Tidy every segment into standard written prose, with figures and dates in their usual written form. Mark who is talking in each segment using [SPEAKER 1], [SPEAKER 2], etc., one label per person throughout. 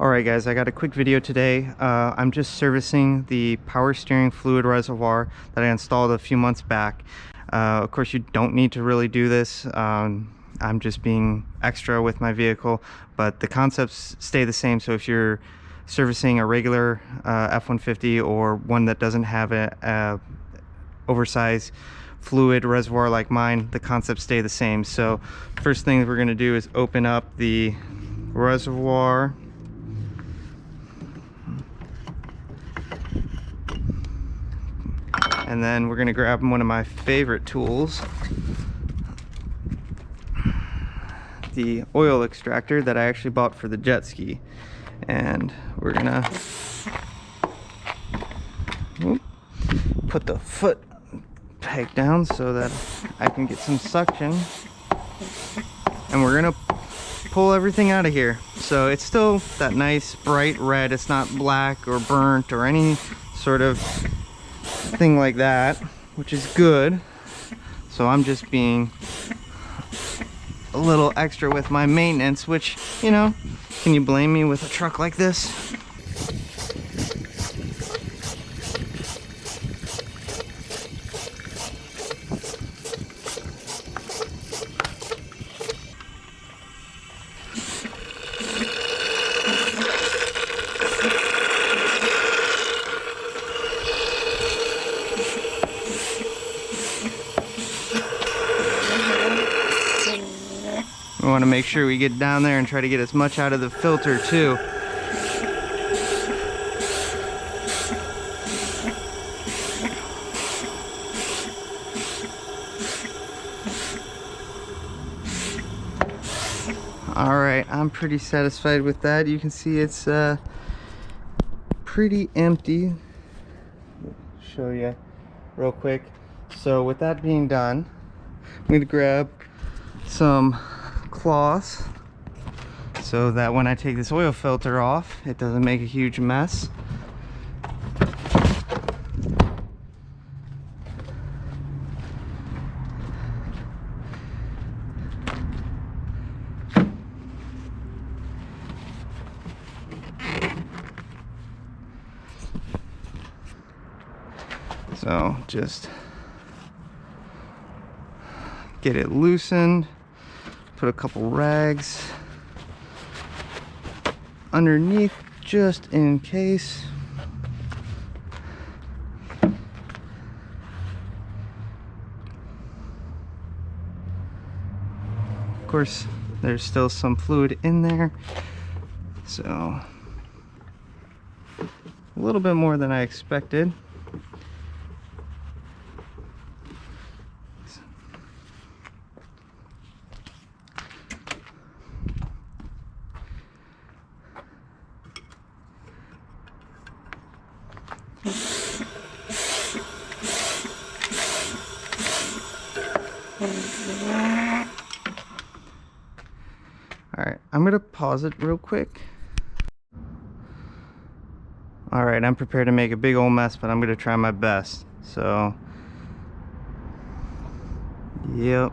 [SPEAKER 1] Alright guys, I got a quick video today. I'm just servicing the power steering fluid reservoir that I installed a few months back. Of course you don't need to really do this. I'm just being extra with my vehicle, but the concepts stay the same. So if you're servicing a regular F-150 or one that doesn't have a oversized fluid reservoir like mine, the concepts stay the same. So first thing we're going to do is open up the reservoir. And then we're going to grab one of my favorite tools, the oil extractor that I actually bought for the jet ski. And we're going to put the foot peg down so that I can get some suction. And we're going to pull everything out of here. So it's still that nice bright red. It's not black or burnt or any sort of thing like that, which is good. So I'm just being a little extra with my maintenance, which, you know, can you blame me with a truck like this? We want to make sure we get down there and try to get as much out of the filter too. Alright, I'm pretty satisfied with that. You can see it's pretty empty. Show you real quick. So with that being done, I'm going to grab some cloths so that when I take this oil filter off, it doesn't make a huge mess. So just get it loosened. Put a couple rags underneath just in case. Of course, there's still some fluid in there, so a little bit more than I expected. Alright, I'm gonna pause it real quick. Alright, I'm prepared to make a big old mess, but I'm gonna try my best. So, yep.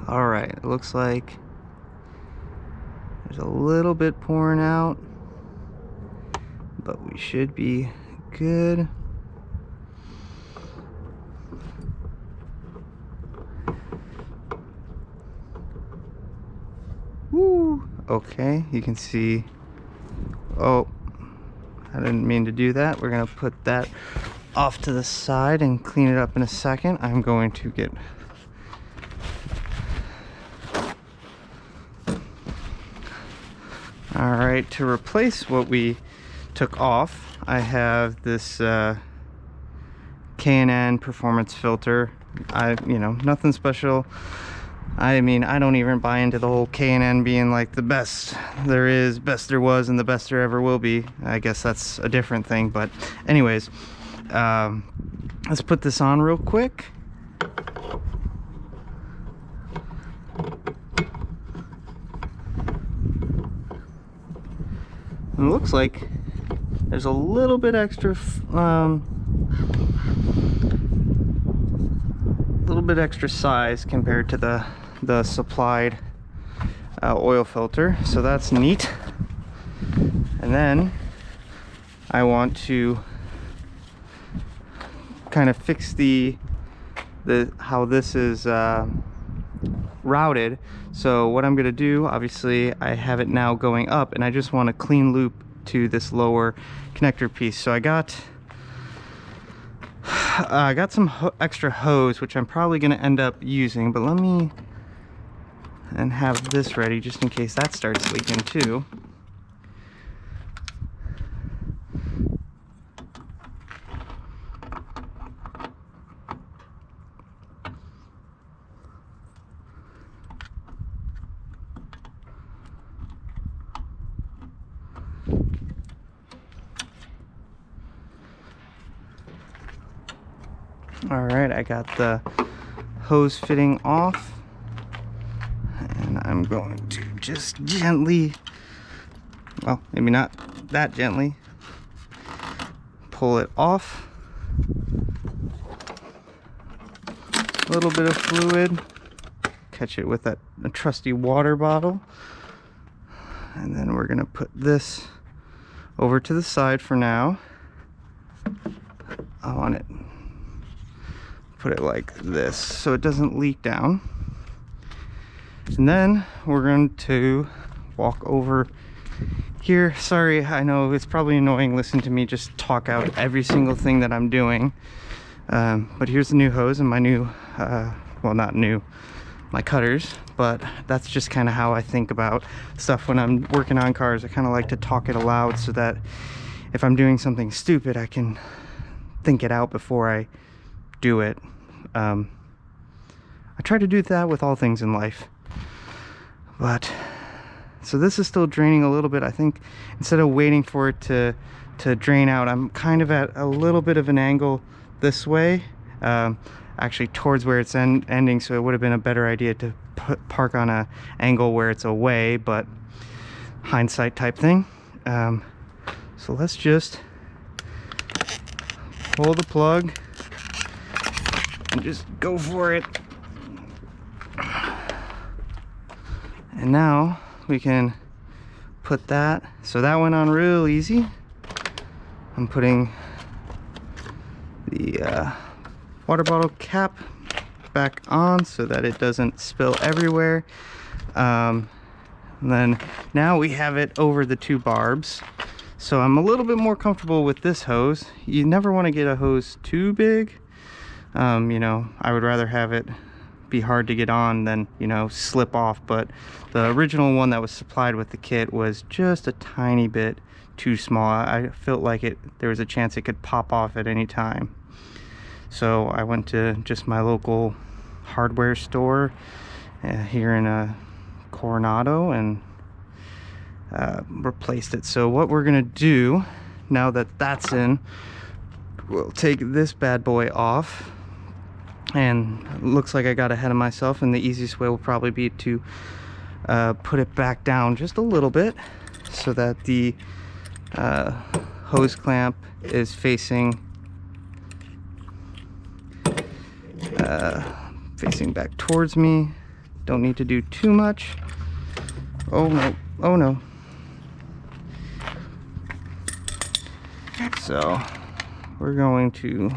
[SPEAKER 1] Alright, it looks like there's a little bit pouring out, but we should be good. Woo! Okay, you can see. Oh, I didn't mean to do that. We're gonna put that off to the side and clean it up in a second. I'm going to get alright, to replace what we took off, I have this K&N performance filter. You know, nothing special. I mean, I don't even buy into the whole K&N being like the best there is, best there was, and the best there ever will be. I guess that's a different thing, but anyways, let's put this on real quick. And it looks like there's a little bit extra little bit extra size compared to the supplied oil filter, so that's neat. And then I want to kind of fix the how this is routed. So what I'm going to do, obviously I have it now going up, and I just want a clean loop to this lower connector piece. So I got some extra hose, which I'm probably going to end up using, but let me have this ready just in case that starts leaking too. All right, I got the hose fitting off, and I'm going to just gently, well, maybe not that gently, pull it off. A little bit of fluid, catch it with a trusty water bottle, and then we're gonna put this over to the side for now. I want it, put it like this so it doesn't leak down. And then we're going to walk over here. Sorry, I know it's probably annoying listening to me just talk out every single thing that I'm doing. But here's the new hose and my new, well, not new, my cutters, but that's just kind of how I think about stuff when I'm working on cars. I kind of like to talk it aloud so that if I'm doing something stupid, I can think it out before I do it. I try to do that with all things in life. But so this is still draining a little bit. I think instead of waiting for it to drain out, I'm kind of at a little bit of an angle this way, actually towards where it's ending, so it would have been a better idea to park on a angle where it's away, but hindsight type thing. So let's just pull the plug and just go for it. And now we can put that, so that went on real easy. I'm putting the water bottle cap back on so that it doesn't spill everywhere. And then now we have it over the two barbs, so I'm a little bit more comfortable with this hose. You never want to get a hose too big. You know, I would rather have it be hard to get on than, you know, slip off, but the original one that was supplied with the kit was just a tiny bit too small. I felt like there was a chance it could pop off at any time. So I went to just my local hardware store here in Coronado and replaced it. So what we're gonna do now that that's in, we'll take this bad boy off. And it looks like I got ahead of myself, and the easiest way will probably be to put it back down just a little bit so that the hose clamp is facing back towards me. Don't need to do too much. Oh no, oh no. So we're going to,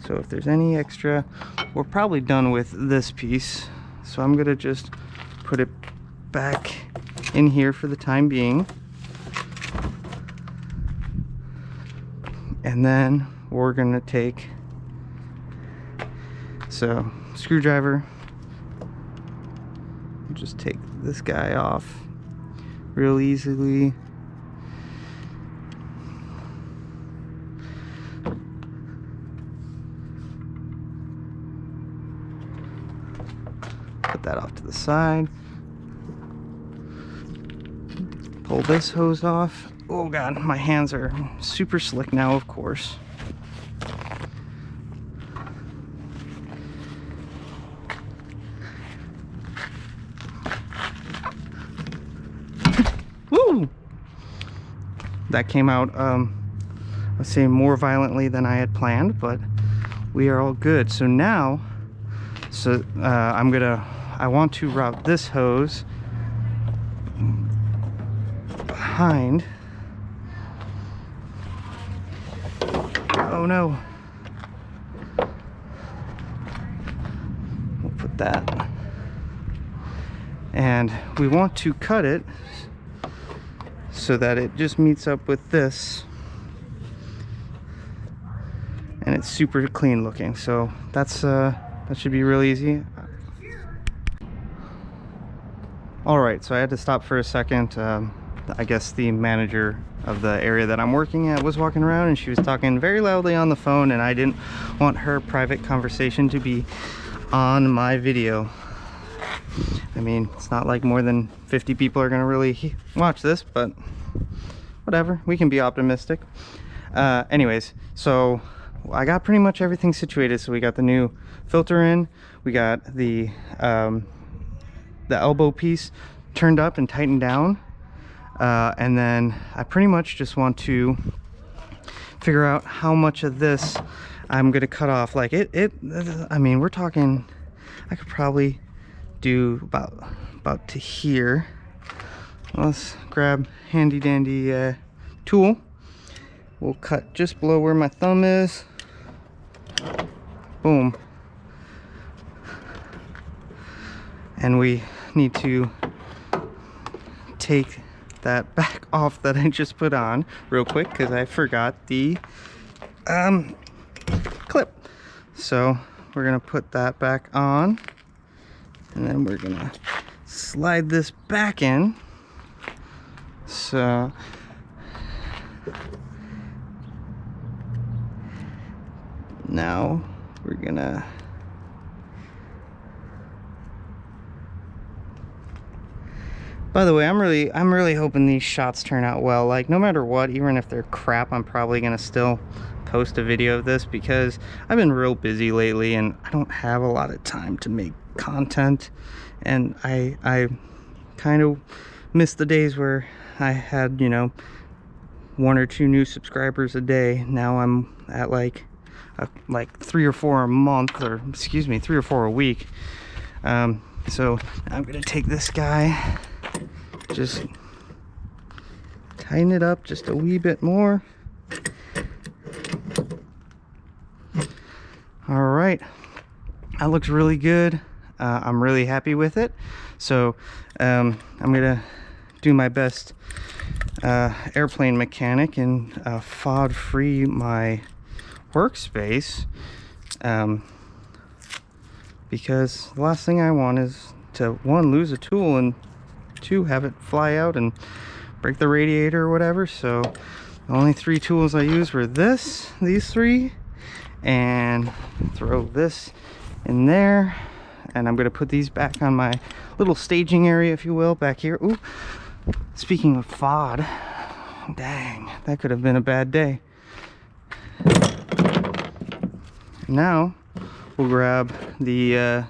[SPEAKER 1] so if there's any extra, we're probably done with this piece. So I'm gonna just put it back in here for the time being. And then we're gonna take, so screwdriver, just take this guy off real easily. Put that off to the side. Pull this hose off. Oh god, my hands are super slick now, of course. Woo! That came out, let's say, more violently than I had planned, but we are all good. So now, So I want to route this hose behind. Oh no. We'll put that. And we want to cut it so that it just meets up with this. And it's super clean looking. So that's that should be real easy. All right, so I had to stop for a second. I guess the manager of the area that I'm working at was walking around and she was talking very loudly on the phone, and I didn't want her private conversation to be on my video. I mean, it's not like more than 50 people are gonna really watch this, but whatever, we can be optimistic. Anyways, so I got pretty much everything situated. So we got the new filter in, we got the elbow piece turned up and tightened down, and then I pretty much just want to figure out how much of this I'm gonna cut off. Like I mean, we're talking, I could probably do about to here. Let's grab handy dandy tool. We'll cut just below where my thumb is. Boom. And we need to take that back off that I just put on real quick because I forgot the clip. So we're gonna put that back on, and then we're gonna slide this back in. So now we're gonna by the way, I'm really hoping these shots turn out well. Like, no matter what, even if they're crap, I'm probably gonna still post a video of this because I've been real busy lately and I don't have a lot of time to make content, and I kind of miss the days where I had, you know, 1 or 2 new subscribers a day. Now I'm at like 3 or 4 a month, or excuse me, 3 or 4 a week. So I'm gonna take this guy, just tighten it up just a wee bit more. All right, that looks really good. I'm really happy with it. So I'm gonna do my best airplane mechanic and FOD free my workspace, because the last thing I want is to, 1, lose a tool, and 2, have it fly out and break the radiator or whatever. So the only 3 tools I used were these 3, and throw this in there, and I'm gonna put these back on my little staging area, if you will, back here. Ooh, speaking of FOD, dang, that could have been a bad day. Now we'll grab the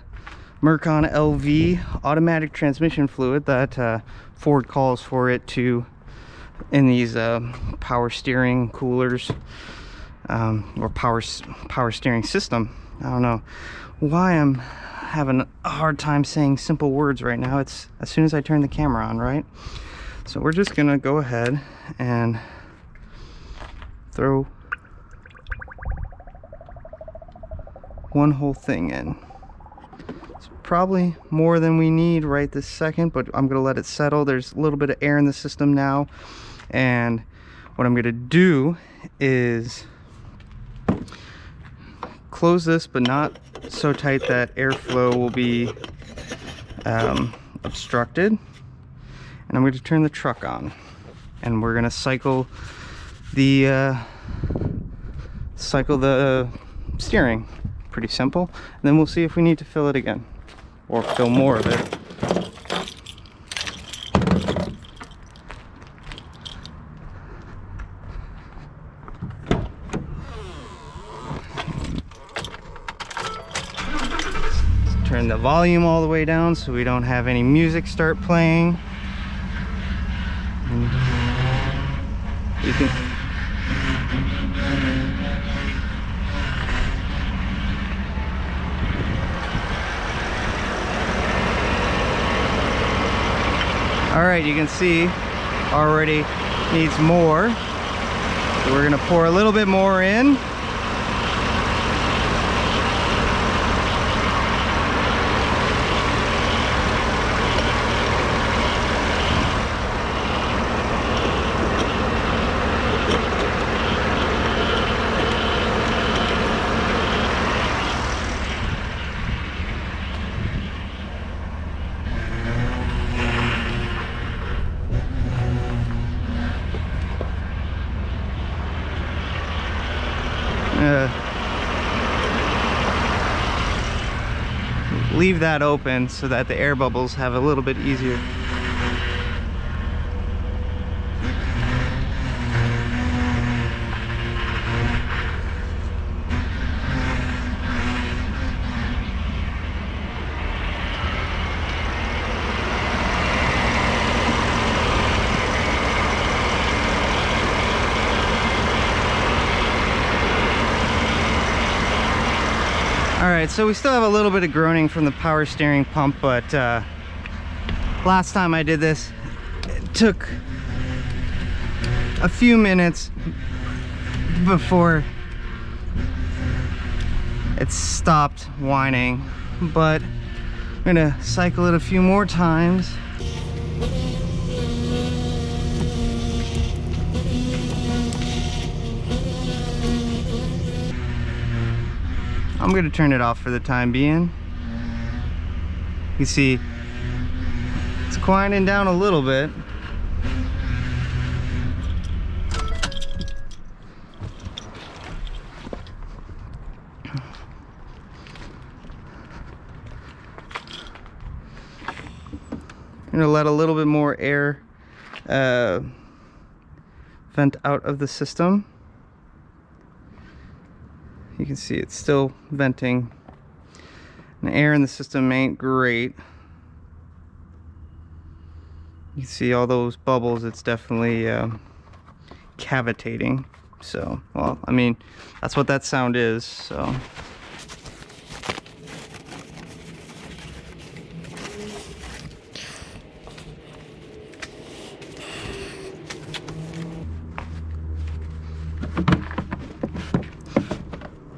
[SPEAKER 1] Mercon LV automatic transmission fluid that Ford calls for it to in these power steering coolers, or power steering system. I don't know why I'm having a hard time saying simple words right now. It's as soon as I turn the camera on, right? So we're just gonna go ahead and throw one whole thing in. It's probably more than we need right this second, but I'm gonna let it settle. There's a little bit of air in the system now, and what I'm gonna do is close this, but not so tight that airflow will be obstructed. And I'm going to turn the truck on, and we're going to cycle the steering. Pretty simple. And then we'll see if we need to fill it again, or fill more of it. Turn the volume all the way down so we don't have any music start playing. You can All right, you can see already needs more. So we're gonna pour a little bit more in. Leave that open so that the air bubbles have a little bit easier. Alright, so we still have a little bit of groaning from the power steering pump, but last time I did this, it took a few minutes before it stopped whining, but I'm gonna cycle it a few more times. I'm gonna turn it off for the time being. You see, it's quieting down a little bit. I'm gonna let a little bit more air vent out of the system. You can see it's still venting. And the air in the system ain't great. You can see all those bubbles. It's definitely cavitating. So, well, I mean, that's what that sound is. So.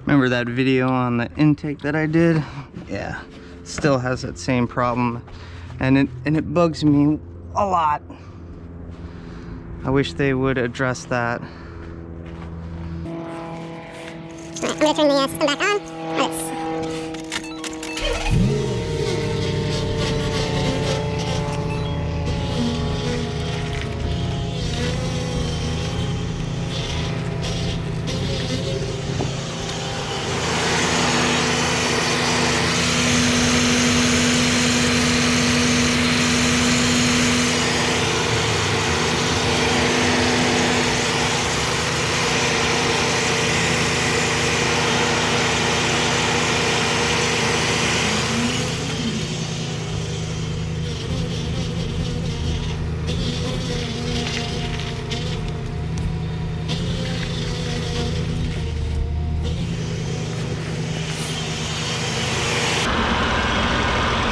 [SPEAKER 1] Remember that video on the intake that I did? Yeah, still has that same problem, and it bugs me a lot. I wish they would address that.
[SPEAKER 2] I'm gonna turn the system back on. Let's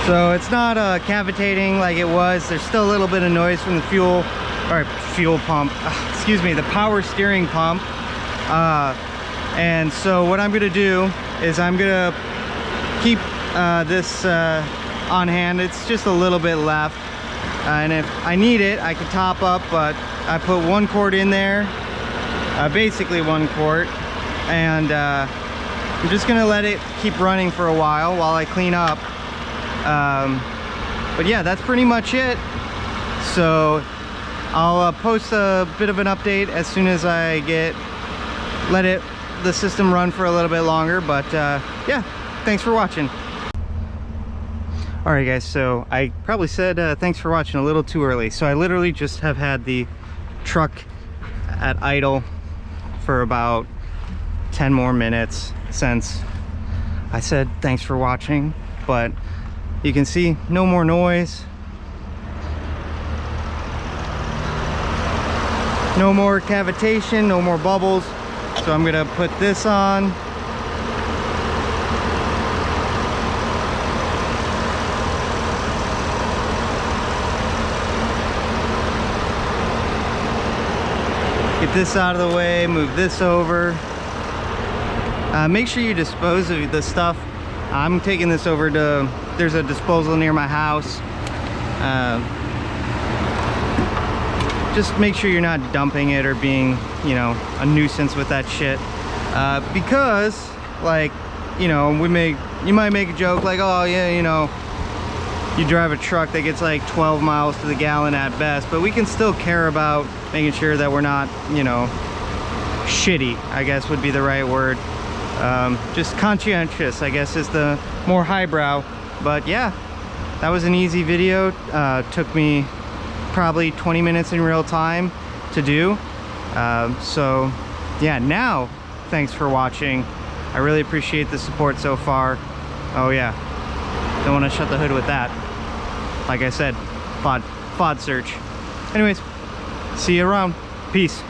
[SPEAKER 1] So it's not cavitating like it was. There's still a little bit of noise from the fuel pump, excuse me, the power steering pump. And so what I'm gonna do is I'm gonna keep this on hand. It's just a little bit left. And if I need it, I can top up, but I put 1 quart in there, basically 1 quart. And I'm just gonna let it keep running for a while I clean up. But yeah, that's pretty much it. So I'll post a bit of an update as soon as I let the system run for a little bit longer. But yeah, thanks for watching. All right guys, so I probably said thanks for watching a little too early. So I literally just have had the truck at idle for about 10 more minutes since I said thanks for watching, but you can see no more noise, no more cavitation, no more bubbles. So I'm gonna put this on. this out of the way, move this over. Make sure you dispose of the stuff. I'm taking this over to, there's a disposal near my house. Just make sure you're not dumping it or being, you know, a nuisance with that shit. Because, like, you know, you might make a joke like, oh yeah, you know, you drive a truck that gets like 12 miles to the gallon at best, but we can still care about making sure that we're not, you know, shitty, I guess would be the right word. Just conscientious, I guess, is the more highbrow. But yeah, that was an easy video. Took me probably 20 minutes in real time to do. So yeah, now thanks for watching. I really appreciate the support so far. Oh yeah, don't want to shut the hood with that. Like I said, FOD search. Anyways, see you around. Peace.